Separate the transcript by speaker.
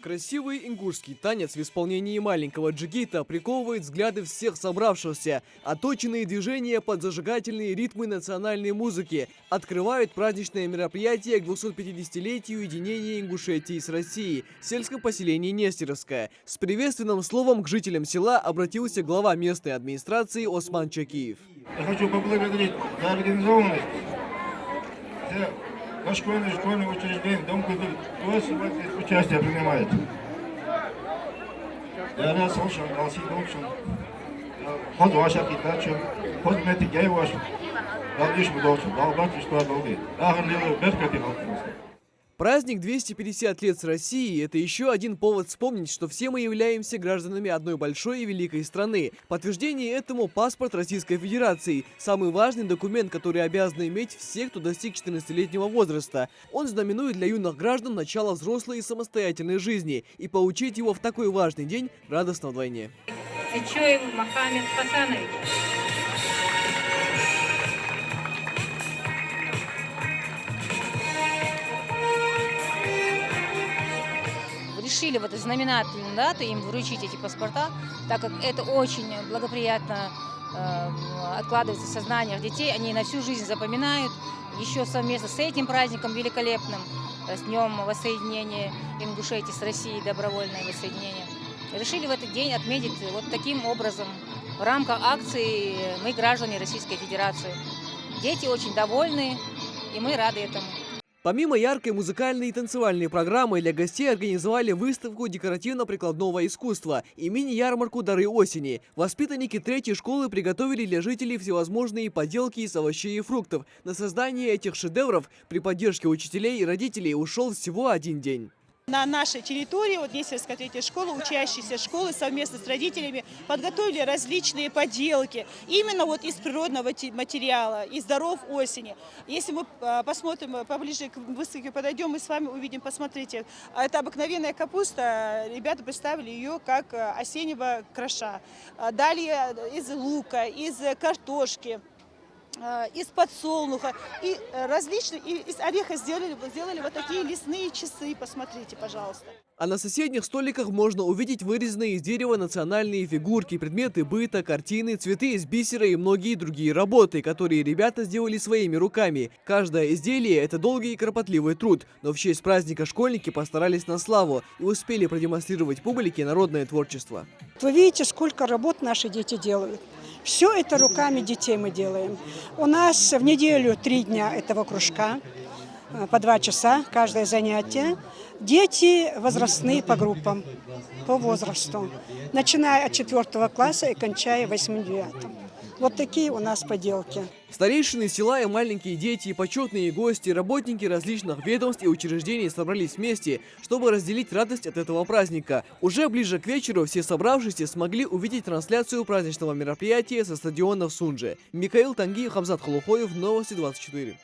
Speaker 1: Красивый ингушский танец в исполнении маленького джигита приковывает взгляды всех собравшихся. Отточенные движения под зажигательные ритмы национальной музыки открывают праздничное мероприятие к 250-летию единения Ингушетии с Россией в сельском поселении Нестеровское. С приветственным словом к жителям села обратился глава местной администрации Осман Чакиев.
Speaker 2: Я хочу поблагодарить за организованность. Школьные учреждения, Дом культуры, кто сегодня участие принимает. Я рад слушал, Алсей Дончин, ход ваша передача, ход метигей ваш, Далдиш Мудолчин, Далбатиш Туадолды, Агарлилы, Беркатин.
Speaker 1: Праздник 250 лет с Россией – это еще один повод вспомнить, что все мы являемся гражданами одной большой и великой страны. Подтверждение этому – паспорт Российской Федерации – самый важный документ, который обязаны иметь все, кто достиг 14-летнего возраста. Он знаменует для юных граждан начало взрослой и самостоятельной жизни, и получить его в такой важный день радостно вдвойне.
Speaker 3: Решили в эту знаменательную дату им вручить эти паспорта, так как это очень благоприятно откладывается в сознаниях детей, они на всю жизнь запоминают. Еще совместно с этим праздником великолепным, с Днем воссоединения Ингушетии с Россией, добровольное воссоединение, решили в этот день отметить вот таким образом в рамках акции «Мы граждане Российской Федерации». Дети очень довольны, и мы рады этому.
Speaker 1: Помимо яркой музыкальной и танцевальной программы, для гостей организовали выставку декоративно-прикладного искусства и мини-ярмарку «Дары осени». Воспитанники 3-й школы приготовили для жителей всевозможные поделки из овощей и фруктов. На создание этих шедевров при поддержке учителей и родителей ушел всего один день.
Speaker 4: На нашей территории, вот Нестеровская 3-я школа, учащиеся школы совместно с родителями подготовили различные поделки именно вот из природного материала, из даров осени. Если мы посмотрим поближе к выставке, подойдем, мы с вами увидим, посмотрите, это обыкновенная капуста, ребята представили ее как осеннего краша. Далее из лука, из картошки, из подсолнуха и различные, из ореха сделали вот такие лесные часы, посмотрите, пожалуйста.
Speaker 1: А на соседних столиках можно увидеть вырезанные из дерева национальные фигурки, предметы быта, картины, цветы из бисера и многие другие работы, которые ребята сделали своими руками. Каждое изделие – это долгий и кропотливый труд, но в честь праздника школьники постарались на славу и успели продемонстрировать публике народное творчество.
Speaker 5: Вы видите, сколько работ наши дети делают. Все это руками детей мы делаем. У нас в неделю 3 дня этого кружка, по 2 часа каждое занятие. Дети возрастные по группам, по возрасту, начиная от 4 класса и кончая 8-9. Вот такие у нас поделки.
Speaker 1: Старейшины села и маленькие дети, почетные гости, работники различных ведомств и учреждений собрались вместе, чтобы разделить радость от этого праздника. Уже ближе к вечеру все собравшиеся смогли увидеть трансляцию праздничного мероприятия со стадиона в Сунже. Михаил Тангиев, Хамзат Халухоев, Новости 24.